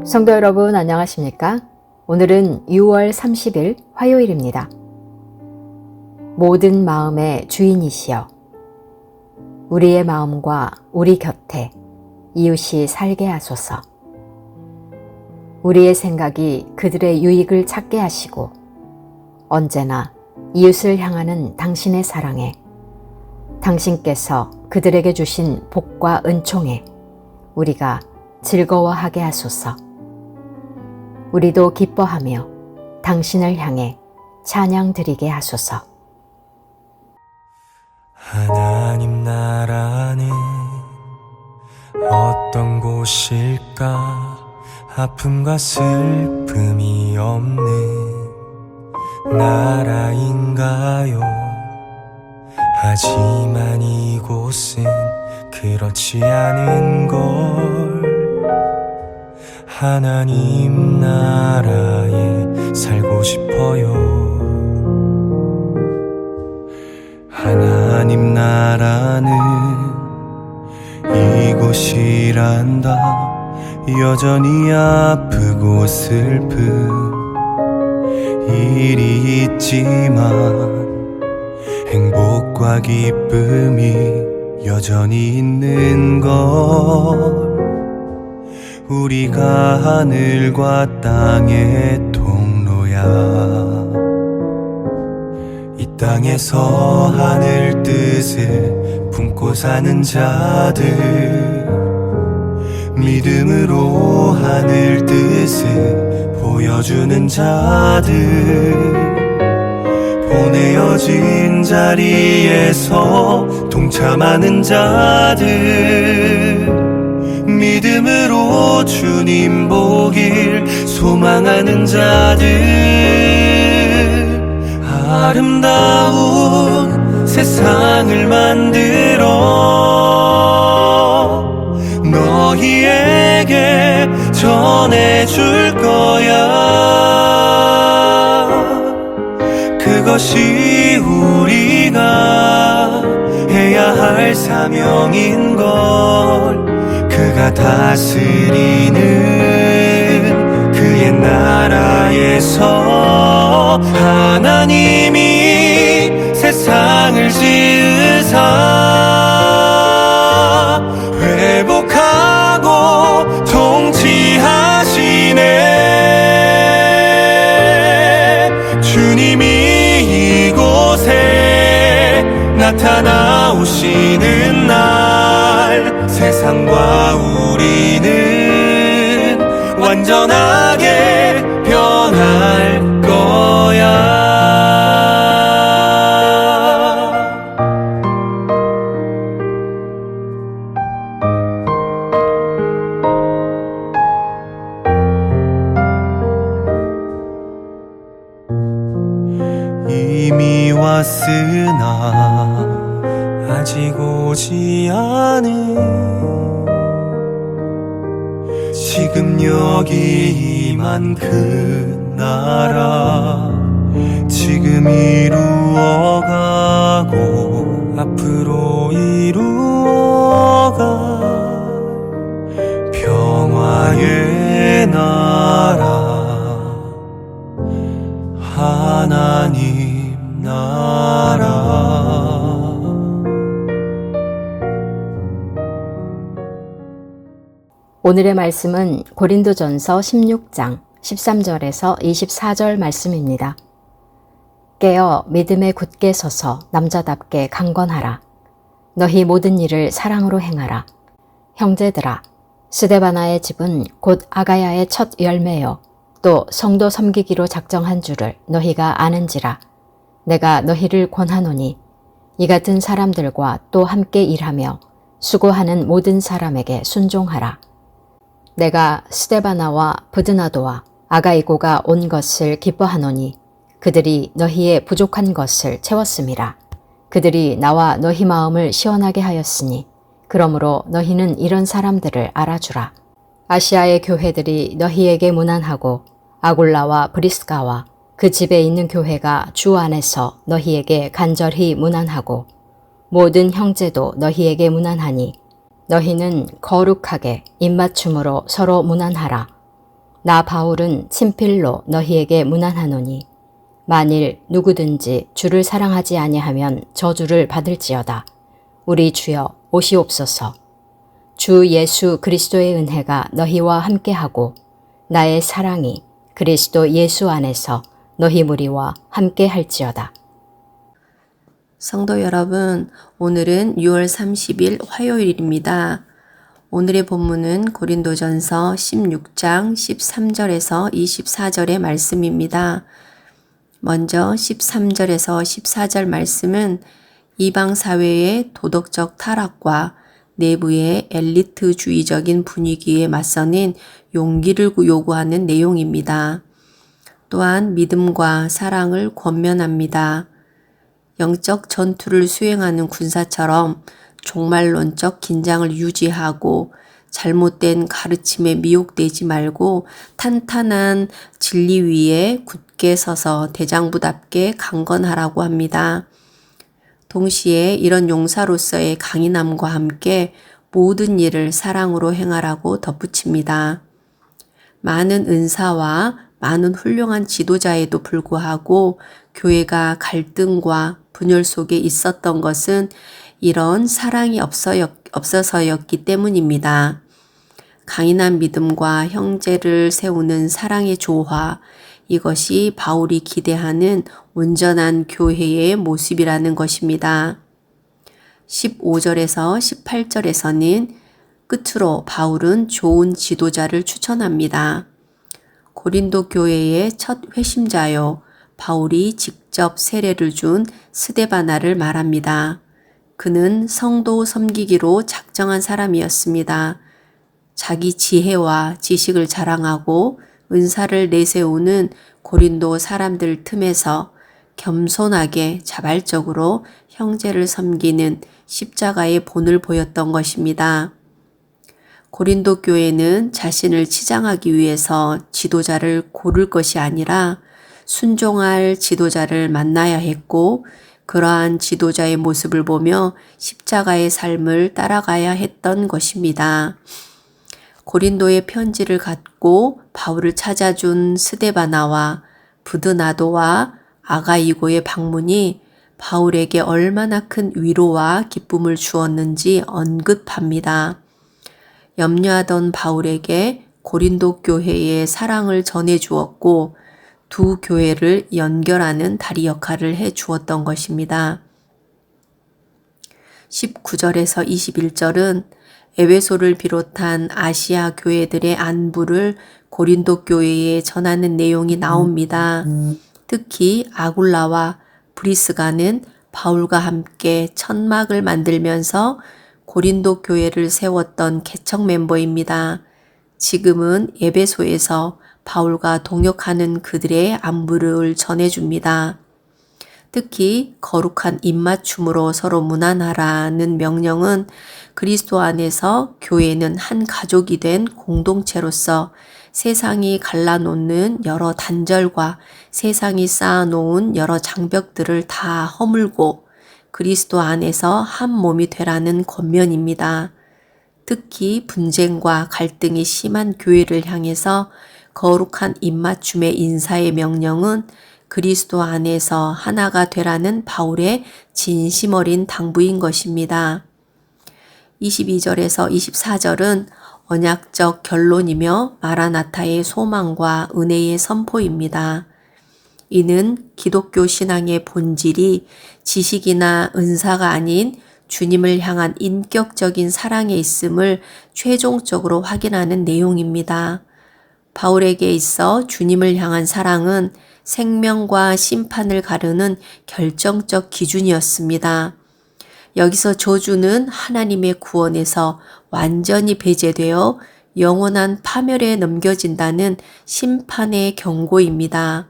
성도 여러분 안녕하십니까? 오늘은 6월 30일 화요일입니다. 모든 마음의 주인이시여 우리의 마음과 우리 곁에 이웃이 살게 하소서. 우리의 생각이 그들의 유익을 찾게 하시고 언제나 이웃을 향하는 당신의 사랑에 당신께서 그들에게 주신 복과 은총에 우리가 즐거워하게 하소서. 우리도 기뻐하며 당신을 향해 찬양 드리게 하소서. 하나님 나라는 어떤 곳일까? 아픔과 슬픔이 없는 나라인가요? 하지만 이곳은 그렇지 않은 걸. 하나님 나라에 살고 싶어요. 하나님 나라는 이곳이란다. 여전히 아프고 슬픈 일이 있지만 행복과 기쁨이 여전히 있는 걸. 우리가 하늘과 땅의 통로야. 이 땅에서 하늘 뜻을 품고 사는 자들, 믿음으로 하늘 뜻을 보여주는 자들, 보내어진 자리에서 동참하는 자들, 믿음으로 주님 보길 소망하는 자들, 아름다운 세상을 만들어 너희에게 전해줄 거야. 그것이 우리가 해야 할 사명인 걸. 그가 다스리는 그의 나라에서 하나님이 세상을 지으사 회복하고 통치하시네. 주님이 이곳에 나타나오시는 날 세상과 우리는 완전하게 변할 거야. 이미 왔으나 아직 오지 않은 지금 여기 임한 그 나라, 지금 이루어가고 앞으로 이루어갈 평화의 나라, 하나님 나라. 오늘의 말씀은 고린도전서 16장 13절에서 24절 말씀입니다. 깨어 믿음에 굳게 서서 남자답게 강건하라. 너희 모든 일을 사랑으로 행하라. 형제들아, 스데바나의 집은 곧 아가야의 첫 열매요 또 성도 섬기기로 작정한 줄을 너희가 아는지라. 내가 너희를 권하노니 이 같은 사람들과 또 함께 일하며 수고하는 모든 사람에게 순종하라. 내가 스데바나와 브드나도와 아가이고가 온 것을 기뻐하노니 그들이 너희의 부족한 것을 채웠음이라. 그들이 나와 너희 마음을 시원하게 하였으니 그러므로 너희는 이런 사람들을 알아주라. 아시아의 교회들이 너희에게 문안하고 아굴라와 브리스가와 그 집에 있는 교회가 주 안에서 너희에게 간절히 문안하고 모든 형제도 너희에게 문안하니 너희는 거룩하게 입맞춤으로 서로 문안하라. 나 바울은 친필로 너희에게 문안하노니 만일 누구든지 주를 사랑하지 아니하면 저주를 받을지어다. 우리 주여 오시옵소서. 주 예수 그리스도의 은혜가 너희와 함께하고 나의 사랑이 그리스도 예수 안에서 너희 무리와 함께할지어다. 성도 여러분, 오늘은 6월 30일 화요일입니다. 오늘의 본문은 고린도전서 16장 13절에서 24절의 말씀입니다. 먼저 13절에서 14절 말씀은 이방 사회의 도덕적 타락과 내부의 엘리트주의적인 분위기에 맞서는 용기를 요구하는 내용입니다. 또한 믿음과 사랑을 권면합니다. 영적 전투를 수행하는 군사처럼 종말론적 긴장을 유지하고 잘못된 가르침에 미혹되지 말고 탄탄한 진리 위에 굳게 서서 대장부답게 강건하라고 합니다. 동시에 이런 용사로서의 강인함과 함께 모든 일을 사랑으로 행하라고 덧붙입니다. 많은 은사와 많은 훌륭한 지도자에도 불구하고 교회가 갈등과 분열 속에 있었던 것은 이런 사랑이 없어서였기 때문입니다. 강인한 믿음과 형제를 세우는 사랑의 조화, 이것이 바울이 기대하는 온전한 교회의 모습이라는 것입니다. 15절에서 18절에서는 끝으로 바울은 좋은 지도자를 추천합니다. 고린도 교회의 첫 회심자요, 바울이 직접 세례를 준 스데바나를 말합니다. 그는 성도 섬기기로 작정한 사람이었습니다. 자기 지혜와 지식을 자랑하고 은사를 내세우는 고린도 사람들 틈에서 겸손하게 자발적으로 형제를 섬기는 십자가의 본을 보였던 것입니다. 고린도 교회는 자신을 치장하기 위해서 지도자를 고를 것이 아니라 순종할 지도자를 만나야 했고, 그러한 지도자의 모습을 보며 십자가의 삶을 따라가야 했던 것입니다. 고린도의 편지를 갖고 바울을 찾아준 스데바나와 부드나도와 아가이고의 방문이 바울에게 얼마나 큰 위로와 기쁨을 주었는지 언급합니다. 염려하던 바울에게 고린도 교회의 사랑을 전해 주었고 두 교회를 연결하는 다리 역할을 해 주었던 것입니다. 19절에서 21절은 에베소를 비롯한 아시아 교회들의 안부를 고린도 교회에 전하는 내용이 나옵니다. 특히 아굴라와 브리스가는 바울과 함께 천막을 만들면서 고린도 교회를 세웠던 개척 멤버입니다. 지금은 에베소에서 바울과 동역하는 그들의 안부를 전해줍니다. 특히 거룩한 입맞춤으로 서로 문안하라는 명령은 그리스도 안에서 교회는 한 가족이 된 공동체로서 세상이 갈라놓는 여러 단절과 세상이 쌓아놓은 여러 장벽들을 다 허물고 그리스도 안에서 한 몸이 되라는 권면입니다. 특히 분쟁과 갈등이 심한 교회를 향해서 거룩한 입맞춤의 인사의 명령은 그리스도 안에서 하나가 되라는 바울의 진심 어린 당부인 것입니다. 22절에서 24절은 언약적 결론이며 마라나타의 소망과 은혜의 선포입니다. 이는 기독교 신앙의 본질이 지식이나 은사가 아닌 주님을 향한 인격적인 사랑에 있음을 최종적으로 확인하는 내용입니다. 바울에게 있어 주님을 향한 사랑은 생명과 심판을 가르는 결정적 기준이었습니다. 여기서 저주는 하나님의 구원에서 완전히 배제되어 영원한 파멸에 넘겨진다는 심판의 경고입니다.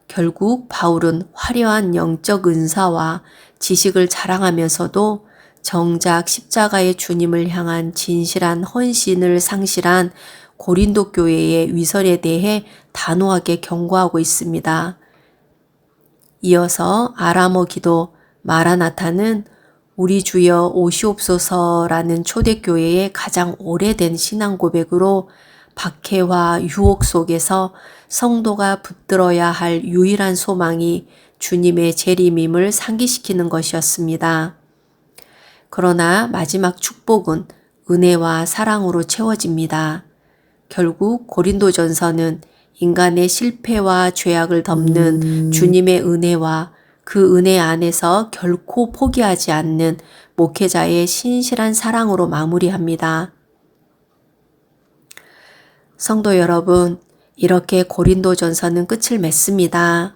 결국 바울은 화려한 영적 은사와 지식을 자랑하면서도 정작 십자가의 주님을 향한 진실한 헌신을 상실한 고린도 교회의 위선에 대해 단호하게 경고하고 있습니다. 이어서 아람어 기도 마라나타는 우리 주여 오시옵소서라는 초대교회의 가장 오래된 신앙 고백으로 박해와 유혹 속에서 성도가 붙들어야 할 유일한 소망이 주님의 재림임을 상기시키는 것이었습니다. 그러나 마지막 축복은 은혜와 사랑으로 채워집니다. 결국 고린도전서는 인간의 실패와 죄악을 덮는 주님의 은혜와 그 은혜 안에서 결코 포기하지 않는 목회자의 신실한 사랑으로 마무리합니다. 성도 여러분, 이렇게 고린도전서는 끝을 맺습니다.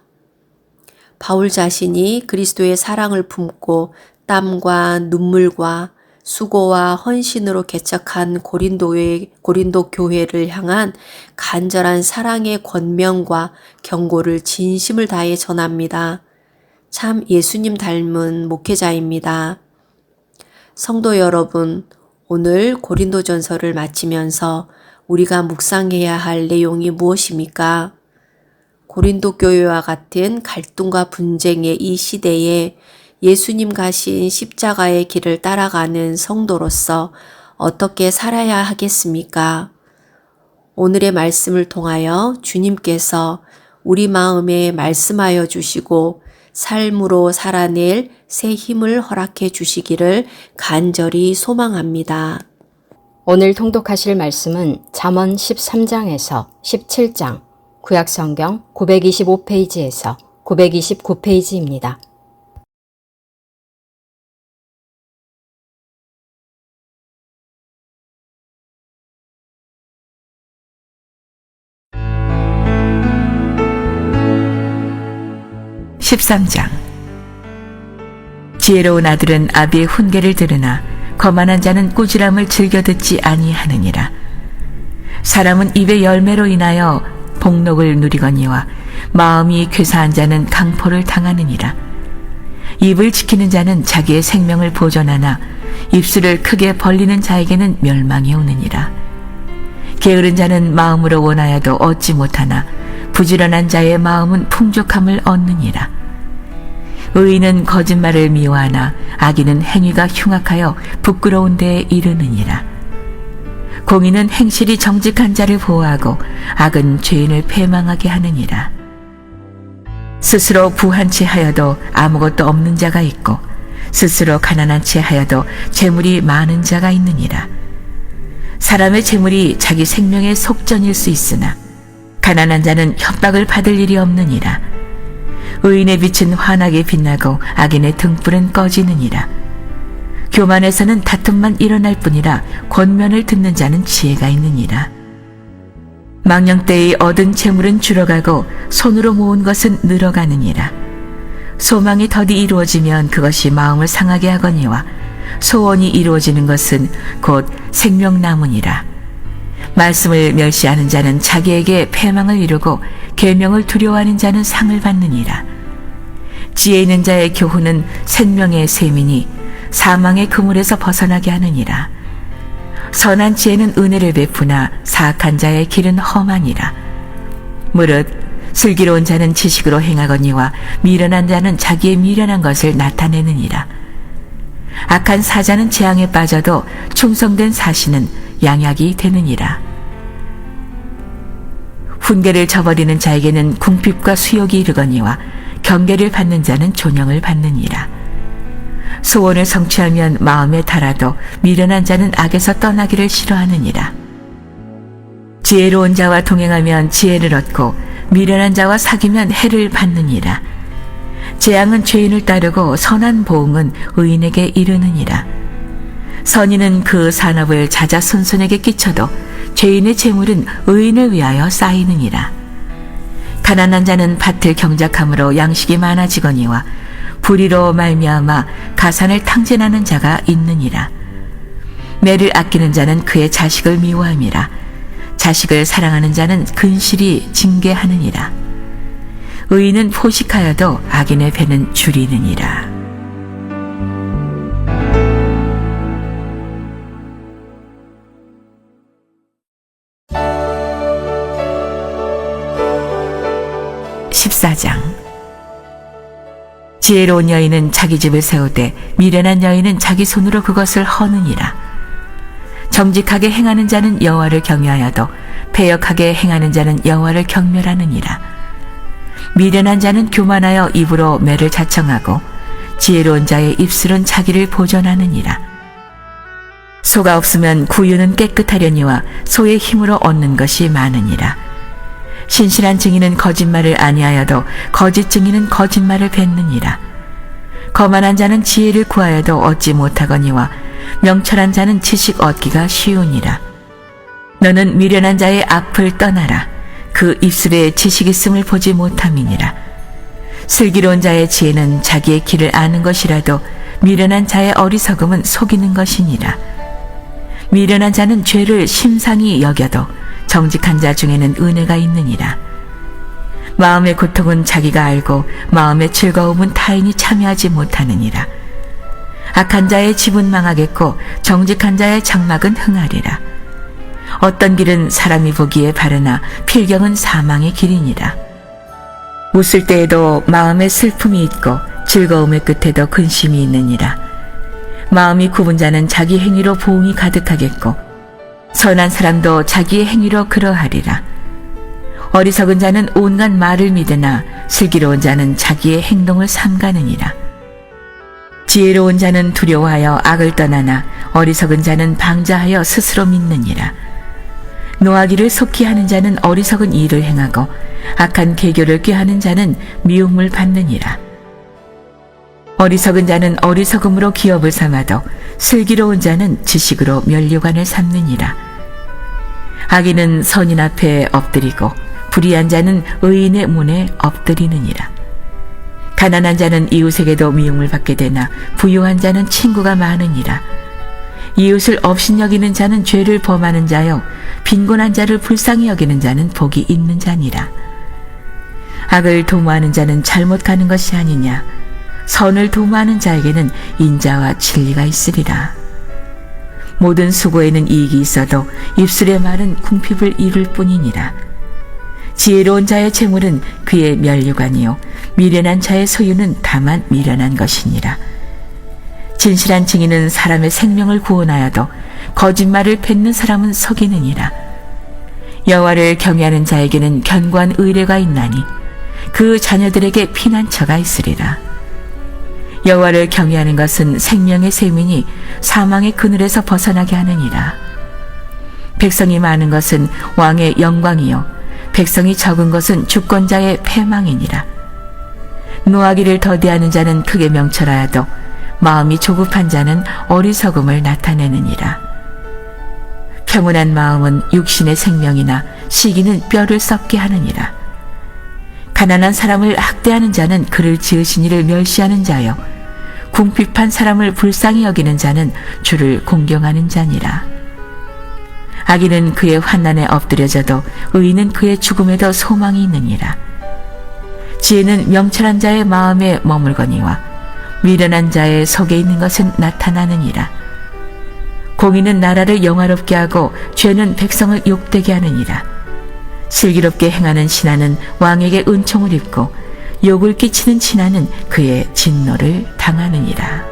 바울 자신이 그리스도의 사랑을 품고 땀과 눈물과 수고와 헌신으로 개척한 고린도 교회를 향한 간절한 사랑의 권면과 경고를 진심을 다해 전합니다. 참 예수님 닮은 목회자입니다. 성도 여러분, 오늘 고린도전서를 마치면서 우리가 묵상해야 할 내용이 무엇입니까? 고린도 교회와 같은 갈등과 분쟁의 이 시대에 예수님 가신 십자가의 길을 따라가는 성도로서 어떻게 살아야 하겠습니까? 오늘의 말씀을 통하여 주님께서 우리 마음에 말씀하여 주시고 삶으로 살아낼 새 힘을 허락해 주시기를 간절히 소망합니다. 오늘 통독하실 말씀은 잠언 13장에서 17장, 구약성경 925페이지에서 929페이지입니다. (13장) 지혜로운 아들은 아비의 훈계를 들으나 거만한 자는 꾸지람을 즐겨 듣지 아니하느니라. 사람은 입의 열매로 인하여 복록을 누리거니와 마음이 괴사한 자는 강포를 당하느니라. 입을 지키는 자는 자기의 생명을 보존하나 입술을 크게 벌리는 자에게는 멸망이 오느니라. 게으른 자는 마음으로 원하여도 얻지 못하나 부지런한 자의 마음은 풍족함을 얻느니라. 의인은 거짓말을 미워하나 악인은 행위가 흉악하여 부끄러운 데에 이르느니라. 공의는 행실이 정직한 자를 보호하고 악은 죄인을 패망하게 하느니라. 스스로 부한 채 하여도 아무것도 없는 자가 있고 스스로 가난한 채 하여도 재물이 많은 자가 있느니라. 사람의 재물이 자기 생명의 속전일 수 있으나 가난한 자는 협박을 받을 일이 없느니라. 의인의 빛은 환하게 빛나고 악인의 등불은 꺼지느니라. 교만에서는 다툼만 일어날 뿐이라 권면을 듣는 자는 지혜가 있느니라. 망령 때의 얻은 재물은 줄어가고 손으로 모은 것은 늘어가느니라. 소망이 더디 이루어지면 그것이 마음을 상하게 하거니와 소원이 이루어지는 것은 곧 생명나무니라. 말씀을 멸시하는 자는 자기에게 패망을 이루고 계명을 두려워하는 자는 상을 받느니라. 지혜 있는 자의 교훈은 생명의 셈이니 사망의 그물에서 벗어나게 하느니라. 선한 지혜는 은혜를 베푸나 사악한 자의 길은 험하니라. 무릇 슬기로운 자는 지식으로 행하거니와 미련한 자는 자기의 미련한 것을 나타내느니라. 악한 사자는 재앙에 빠져도 충성된 사신은 양약이 되느니라. 훈계를 저버리는 자에게는 궁핍과 수욕이 이르거니와 경계를 받는 자는 존영을 받느니라. 소원을 성취하면 마음에 달아도 미련한 자는 악에서 떠나기를 싫어하느니라. 지혜로운 자와 동행하면 지혜를 얻고 미련한 자와 사귀면 해를 받느니라. 재앙은 죄인을 따르고 선한 보응은 의인에게 이르느니라. 선인은 그 산업을 자자손손에게 끼쳐도 죄인의 재물은 의인을 위하여 쌓이느니라. 가난한 자는 밭을 경작함으로 양식이 많아지거니와 불의로 말미암아 가산을 탕진하는 자가 있느니라. 매를 아끼는 자는 그의 자식을 미워함이라. 자식을 사랑하는 자는 근실이 징계하느니라. 의인은 포식하여도 악인의 배는 줄이느니라. (14장) 지혜로운 여인은 자기 집을 세우되 미련한 여인은 자기 손으로 그것을 허느니라. 정직하게 행하는 자는 여호와를 경외하여도 패역하게 행하는 자는 여호와를 경멸하느니라. 미련한 자는 교만하여 입으로 매를 자청하고 지혜로운 자의 입술은 자기를 보존하느니라. 소가 없으면 구유는 깨끗하려니와 소의 힘으로 얻는 것이 많으니라. 신실한 증인은 거짓말을 아니하여도 거짓 증인은 거짓말을 뱉느니라. 거만한 자는 지혜를 구하여도 얻지 못하거니와 명철한 자는 지식 얻기가 쉬우니라. 너는 미련한 자의 앞을 떠나라. 그 입술에 지식 있음을 보지 못함이니라. 슬기로운 자의 지혜는 자기의 길을 아는 것이라도 미련한 자의 어리석음은 속이는 것이니라. 미련한 자는 죄를 심상히 여겨도 정직한 자 중에는 은혜가 있느니라. 마음의 고통은 자기가 알고 마음의 즐거움은 타인이 참여하지 못하느니라. 악한 자의 집은 망하겠고 정직한 자의 장막은 흥하리라. 어떤 길은 사람이 보기에 바르나 필경은 사망의 길이니라. 웃을 때에도 마음에 슬픔이 있고 즐거움의 끝에도 근심이 있느니라. 마음이 굽은 자는 자기 행위로 보응이 가득하겠고 선한 사람도 자기의 행위로 그러하리라. 어리석은 자는 온갖 말을 믿으나 슬기로운 자는 자기의 행동을 삼가느니라. 지혜로운 자는 두려워하여 악을 떠나나 어리석은 자는 방자하여 스스로 믿느니라. 노하기를 속히 하는 자는 어리석은 일을 행하고 악한 계교를 꾀하는 자는 미움을 받느니라. 어리석은 자는 어리석음으로 기업을 삼아도 슬기로운 자는 지식으로 면류관을 삼느니라. 악인은 선인 앞에 엎드리고 불의한 자는 의인의 문에 엎드리느니라. 가난한 자는 이웃에게도 미움을 받게 되나 부유한 자는 친구가 많으니라. 이웃을 업신여기는 자는 죄를 범하는 자요 빈곤한 자를 불쌍히 여기는 자는 복이 있는 자니라. 악을 도모하는 자는 잘못 가는 것이 아니냐. 선을 도모하는 자에게는 인자와 진리가 있으리라. 모든 수고에는 이익이 있어도 입술의 말은 궁핍을 이룰 뿐이니라. 지혜로운 자의 재물은 그의 면류관이요 미련한 자의 소유는 다만 미련한 것이니라. 진실한 증인은 사람의 생명을 구원하여도 거짓말을 뱉는 사람은 속이느니라. 여호와를 경외하는 자에게는 견고한 의뢰가 있나니 그 자녀들에게 피난처가 있으리라. 여호와를 경외하는 것은 생명의 셈이니 사망의 그늘에서 벗어나게 하느니라. 백성이 많은 것은 왕의 영광이요 백성이 적은 것은 주권자의 패망이니라. 노하기를 더디하는 자는 크게 명철하여도 마음이 조급한 자는 어리석음을 나타내느니라. 평온한 마음은 육신의 생명이나 시기는 뼈를 썩게 하느니라. 가난한 사람을 학대하는 자는 그를 지으신 이를 멸시하는 자요 궁핍한 사람을 불쌍히 여기는 자는 주를 공경하는 자니라. 악인은 그의 환난에 엎드려져도 의인은 그의 죽음에도 소망이 있느니라. 지혜는 명철한 자의 마음에 머물거니와 미련한 자의 속에 있는 것은 나타나느니라. 공의는 나라를 영화롭게 하고 죄는 백성을 욕되게 하느니라. 슬기롭게 행하는 신하는 왕에게 은총을 입고 욕을 끼치는 신하는 그의 진노를 당하느니라.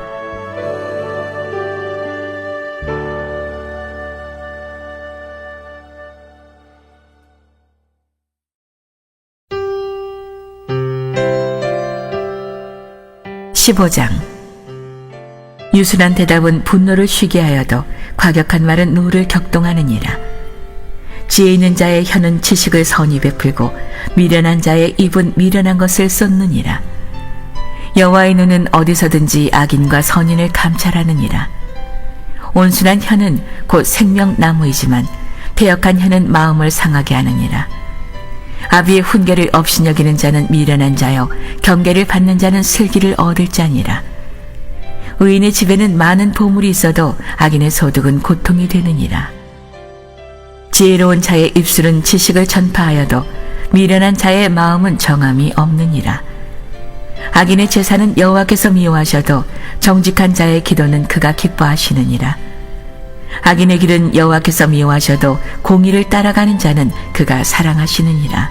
(15장) 유순한 대답은 분노를 쉬게 하여도 과격한 말은 노를 격동하느니라. 지혜 있는 자의 혀는 지식을 선히 베풀고 미련한 자의 입은 미련한 것을 쏟느니라. 여호와의 눈은 어디서든지 악인과 선인을 감찰하느니라. 온순한 혀는 곧 생명나무이지만 패역한 혀는 마음을 상하게 하느니라. 아비의 훈계를 업신여기는 자는 미련한 자요 경계를 받는 자는 슬기를 얻을 자니라. 의인의 집에는 많은 보물이 있어도 악인의 소득은 고통이 되느니라. 지혜로운 자의 입술은 지식을 전파하여도 미련한 자의 마음은 정함이 없느니라. 악인의 제사는 여호와께서 미워하셔도 정직한 자의 기도는 그가 기뻐하시느니라. 악인의 길은 여호와께서 미워하셔도 공의를 따라가는 자는 그가 사랑하시느니라.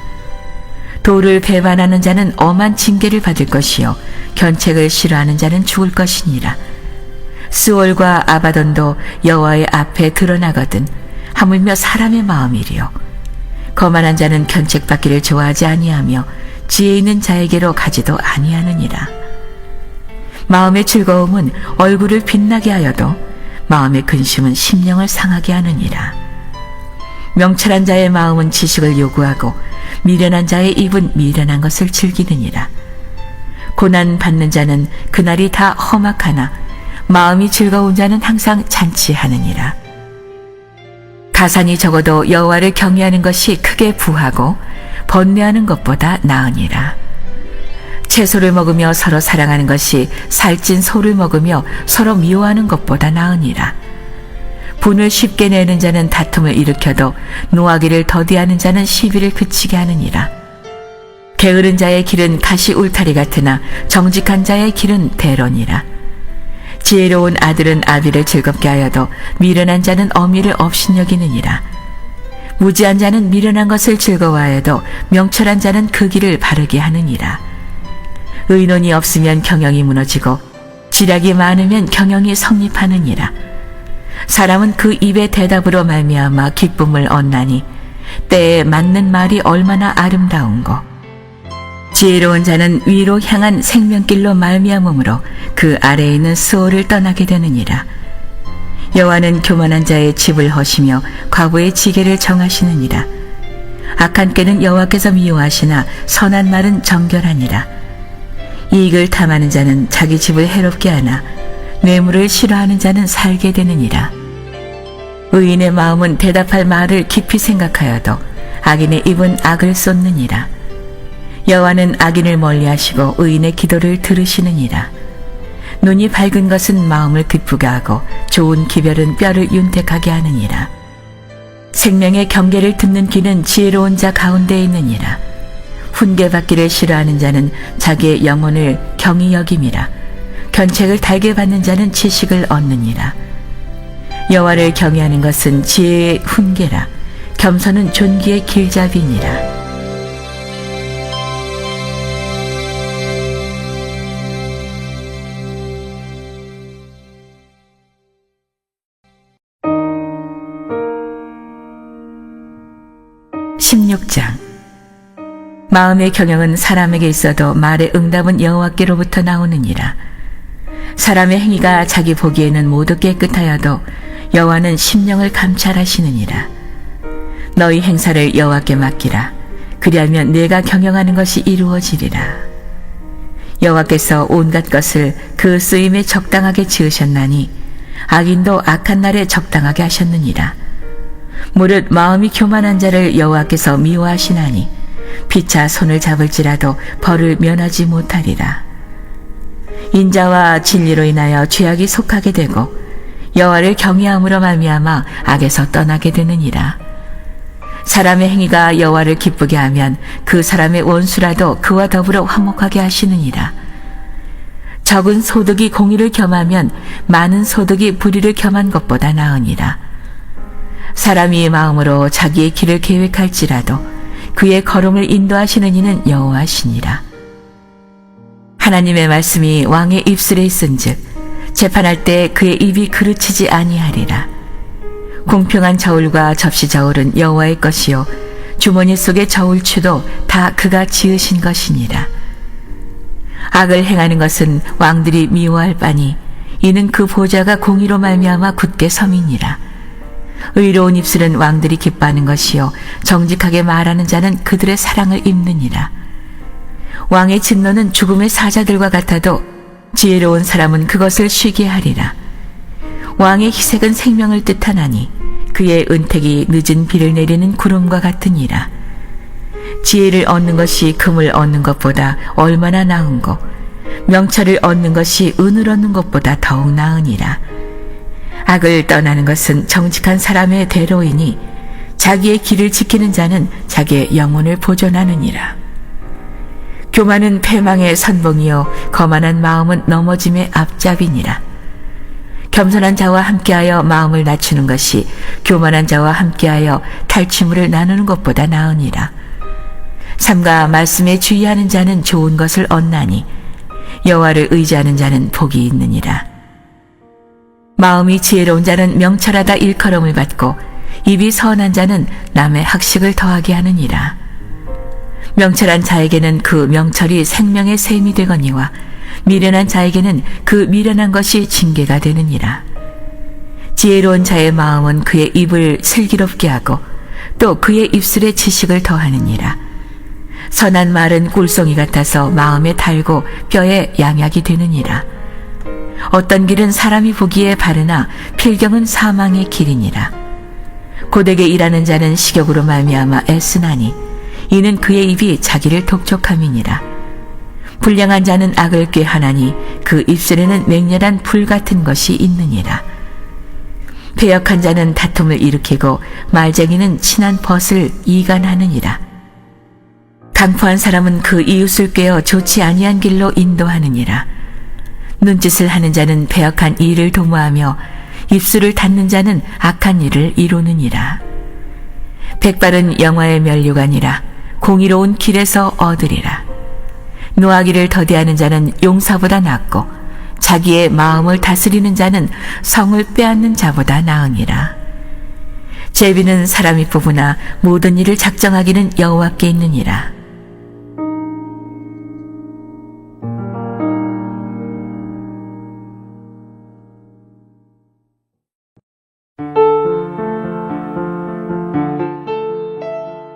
도를 배반하는 자는 엄한 징계를 받을 것이요 견책을 싫어하는 자는 죽을 것이니라. 스올과 아바돈도 여호와의 앞에 드러나거든 하물며 사람의 마음이리요. 거만한 자는 견책받기를 좋아하지 아니하며 지혜 있는 자에게로 가지도 아니하느니라. 마음의 즐거움은 얼굴을 빛나게 하여도 마음의 근심은 심령을 상하게 하느니라. 명철한 자의 마음은 지식을 요구하고 미련한 자의 입은 미련한 것을 즐기느니라. 고난 받는 자는 그날이 다 험악하나 마음이 즐거운 자는 항상 잔치하느니라. 가산이 적어도 여호와를 경외하는 것이 크게 부하고 번뇌하는 것보다 나으니라. 채소를 먹으며 서로 사랑하는 것이 살찐 소를 먹으며 서로 미워하는 것보다 나으니라. 분을 쉽게 내는 자는 다툼을 일으켜도 노하기를 더디하는 자는 시비를 그치게 하느니라. 게으른 자의 길은 가시 울타리 같으나 정직한 자의 길은 대론이라. 지혜로운 아들은 아비를 즐겁게 하여도 미련한 자는 어미를 업신여기느니라. 무지한 자는 미련한 것을 즐거워하여도 명철한 자는 그 길을 바르게 하느니라. 의논이 없으면 경영이 무너지고 지략이 많으면 경영이 성립하느니라. 사람은 그 입의 대답으로 말미암아 기쁨을 얻나니 때에 맞는 말이 얼마나 아름다운고. 지혜로운 자는 위로 향한 생명길로 말미암음으로 그 아래에 있는 스올을 떠나게 되느니라. 여호와는 교만한 자의 집을 허시며 과부의 지게를 정하시느니라. 악한 꾀는 여호와께서 미워하시나 선한 말은 정결하니라. 이익을 탐하는 자는 자기 집을 해롭게 하나 뇌물을 싫어하는 자는 살게 되느니라. 의인의 마음은 대답할 말을 깊이 생각하여도 악인의 입은 악을 쏟느니라. 여호와는 악인을 멀리하시고 의인의 기도를 들으시느니라. 눈이 밝은 것은 마음을 기쁘게 하고 좋은 기별은 뼈를 윤택하게 하느니라. 생명의 경계를 듣는 귀는 지혜로운 자 가운데에 있느니라. 훈계받기를 싫어하는 자는 자기의 영혼을 경히 여김이라. 견책을 달게 받는 자는 지식을 얻느니라. 여호와를 경외하는 것은 지혜의 훈계라. 겸손은 존귀의 길잡이니라. 마음의 경영은 사람에게 있어도 말의 응답은 여호와께로부터 나오느니라. 사람의 행위가 자기 보기에는 모두 깨끗하여도 여호와는 심령을 감찰하시느니라. 너희 행사를 여호와께 맡기라. 그리하면 내가 경영하는 것이 이루어지리라. 여호와께서 온갖 것을 그 쓰임에 적당하게 지으셨나니 악인도 악한 날에 적당하게 하셨느니라. 무릇 마음이 교만한 자를 여호와께서 미워하시나니 피차 손을 잡을지라도 벌을 면하지 못하리라. 인자와 진리로 인하여 죄악이 속하게 되고 여호와를 경외함으로 말미암아 악에서 떠나게 되느니라. 사람의 행위가 여호와를 기쁘게 하면 그 사람의 원수라도 그와 더불어 화목하게 하시느니라. 적은 소득이 공의를 겸하면 많은 소득이 불의를 겸한 것보다 나으니라. 사람이 마음으로 자기의 길을 계획할지라도 그의 걸음을 인도하시는 이는 여호와시니라. 하나님의 말씀이 왕의 입술에 있은즉 재판할 때 그의 입이 그르치지 아니하리라. 공평한 저울과 접시 저울은 여호와의 것이요 주머니 속의 저울추도 다 그가 지으신 것이니라. 악을 행하는 것은 왕들이 미워할 바니 이는 그 보좌가 공의로 말미암아 굳게 섬이니라. 의로운 입술은 왕들이 기뻐하는 것이요 정직하게 말하는 자는 그들의 사랑을 입느니라. 왕의 진노는 죽음의 사자들과 같아도 지혜로운 사람은 그것을 쉬게 하리라. 왕의 희색은 생명을 뜻하나니 그의 은택이 늦은 비를 내리는 구름과 같으니라. 지혜를 얻는 것이 금을 얻는 것보다 얼마나 나은고 명철을 얻는 것이 은을 얻는 것보다 더욱 나으니라. 악을 떠나는 것은 정직한 사람의 대로이니 자기의 길을 지키는 자는 자기의 영혼을 보존하느니라. 교만은 패망의 선봉이요 거만한 마음은 넘어짐의 앞잡이니라. 겸손한 자와 함께하여 마음을 낮추는 것이 교만한 자와 함께하여 탈취물을 나누는 것보다 나으니라. 삼가 말씀에 주의하는 자는 좋은 것을 얻나니 여호와를 의지하는 자는 복이 있느니라. 마음이 지혜로운 자는 명철하다 일컬음을 받고 입이 선한 자는 남의 학식을 더하게 하느니라. 명철한 자에게는 그 명철이 생명의 샘이 되거니와 미련한 자에게는 그 미련한 것이 징계가 되느니라. 지혜로운 자의 마음은 그의 입을 슬기롭게 하고 또 그의 입술에 지식을 더하느니라. 선한 말은 꿀송이 같아서 마음에 달고 뼈에 양약이 되느니라. 어떤 길은 사람이 보기에 바르나 필경은 사망의 길이니라. 고되게 일하는 자는 식욕으로 말미암아 애쓰나니 이는 그의 입이 자기를 독촉함이니라. 불량한 자는 악을 꾀하나니 그 입술에는 맹렬한 불 같은 것이 있느니라. 배역한 자는 다툼을 일으키고 말쟁이는 친한 벗을 이간하느니라. 강포한 사람은 그 이웃을 꾀어 좋지 아니한 길로 인도하느니라. 눈짓을 하는 자는 배역한 일을 도모하며 입술을 닫는 자는 악한 일을 이루느니라. 백발은 영화의 면류관이라 공의로운 길에서 얻으리라. 노하기를 더디하는 자는 용사보다 낫고 자기의 마음을 다스리는 자는 성을 빼앗는 자보다 나으니라. 제비는 사람이 뽑으나 모든 일을 작정하기는 여호와께 있느니라.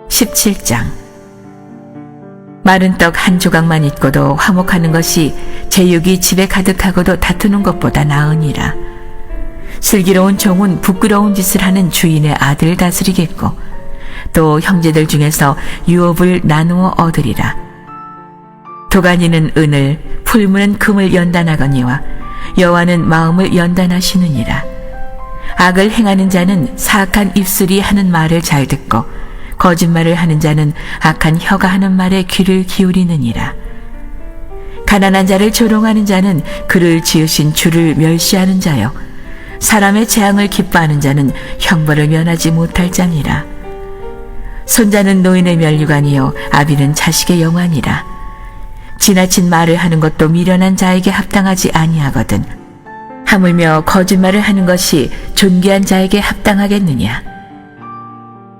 (17장) 마른 떡 한 조각만 있고도 화목하는 것이 제육이 집에 가득하고도 다투는 것보다 나으니라. 슬기로운 종은 부끄러운 짓을 하는 주인의 아들을 다스리겠고 또 형제들 중에서 유업을 나누어 얻으리라. 도가니는 은을 풀무는 금을 연단하거니와 여호와는 마음을 연단하시느니라. 악을 행하는 자는 사악한 입술이 하는 말을 잘 듣고 거짓말을 하는 자는 악한 혀가 하는 말에 귀를 기울이느니라. 가난한 자를 조롱하는 자는 그를 지으신 주를 멸시하는 자요 사람의 재앙을 기뻐하는 자는 형벌을 면하지 못할 자니라. 손자는 노인의 면류관이요 아비는 자식의 영화니라. 지나친 말을 하는 것도 미련한 자에게 합당하지 아니하거든 하물며 거짓말을 하는 것이 존귀한 자에게 합당하겠느냐.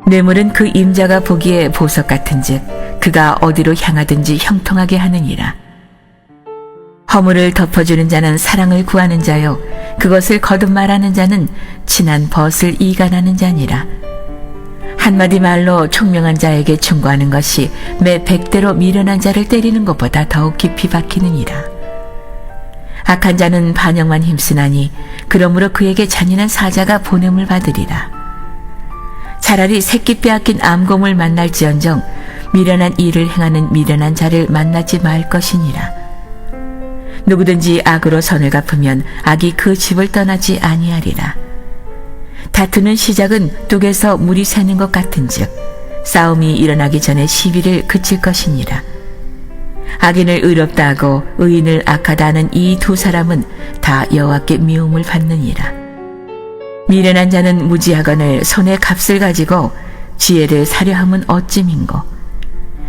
뇌물은 그 임자가 보기에 보석 같은즉 그가 어디로 향하든지 형통하게 하느니라. 허물을 덮어주는 자는 사랑을 구하는 자요 그것을 거듭 말하는 자는 친한 벗을 이간하는 자니라. 한마디 말로 총명한 자에게 충고하는 것이 매 100대로 미련한 자를 때리는 것보다 더욱 깊이 박히느니라. 악한 자는 반역만 힘쓰나니 그러므로 그에게 잔인한 사자가 보냄을 받으리라. 차라리 새끼 빼앗긴 암곰을 만날지언정 미련한 일을 행하는 미련한 자를 만나지 말 것이니라. 누구든지 악으로 선을 갚으면 악이 그 집을 떠나지 아니하리라. 다투는 시작은 뚝에서 물이 새는 것 같은즉 싸움이 일어나기 전에 시비를 그칠 것이니라. 악인을 의롭다 하고 의인을 악하다 하는 이 두 사람은 다 여호와께 미움을 받느니라. 미련한 자는 무지하거늘 손에 값을 가지고 지혜를 사려함은 어찌민고.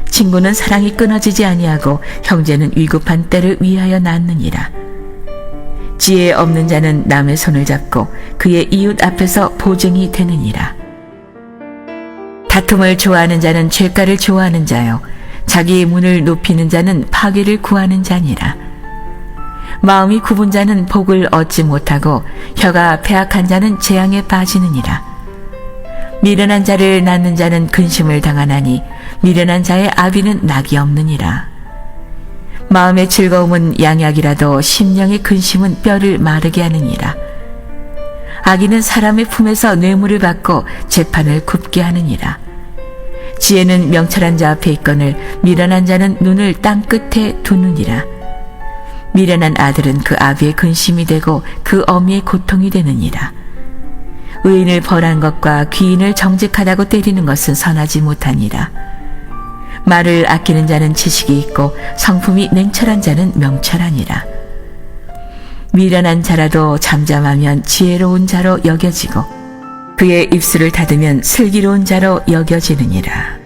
친구는 사랑이 끊어지지 아니하고 형제는 위급한 때를 위하여 낳느니라. 지혜 없는 자는 남의 손을 잡고 그의 이웃 앞에서 보증이 되느니라. 다툼을 좋아하는 자는 죄가를 좋아하는 자요 자기의 문을 높이는 자는 파괴를 구하는 자니라. 마음이 굽은 자는 복을 얻지 못하고 혀가 패악한 자는 재앙에 빠지느니라. 미련한 자를 낳는 자는 근심을 당하나니 미련한 자의 아비는 낙이 없느니라. 마음의 즐거움은 양약이라도 심령의 근심은 뼈를 마르게 하느니라. 악인은 사람의 품에서 뇌물을 받고 재판을 굽게 하느니라. 지혜는 명철한 자 앞에 있거늘 미련한 자는 눈을 땅 끝에 두느니라. 미련한 아들은 그 아비의 근심이 되고 그 어미의 고통이 되느니라. 의인을 벌한 것과 귀인을 정직하다고 때리는 것은 선하지 못하니라. 말을 아끼는 자는 지식이 있고 성품이 냉철한 자는 명철하니라. 미련한 자라도 잠잠하면 지혜로운 자로 여겨지고 그의 입술을 닫으면 슬기로운 자로 여겨지느니라.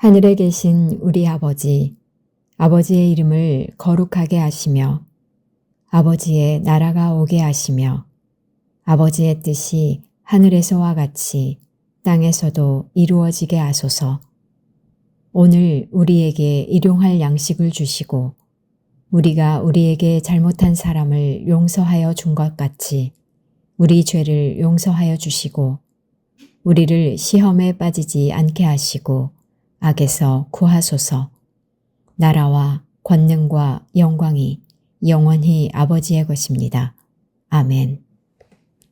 하늘에 계신 우리 아버지, 아버지의 이름을 거룩하게 하시며 아버지의 나라가 오게 하시며 아버지의 뜻이 하늘에서와 같이 땅에서도 이루어지게 하소서. 오늘 우리에게 일용할 양식을 주시고 우리가 우리에게 잘못한 사람을 용서하여 준 것 같이 우리 죄를 용서하여 주시고 우리를 시험에 빠지지 않게 하시고 악에서 구하소서. 나라와 권능과 영광이 영원히 아버지의 것입니다. 아멘.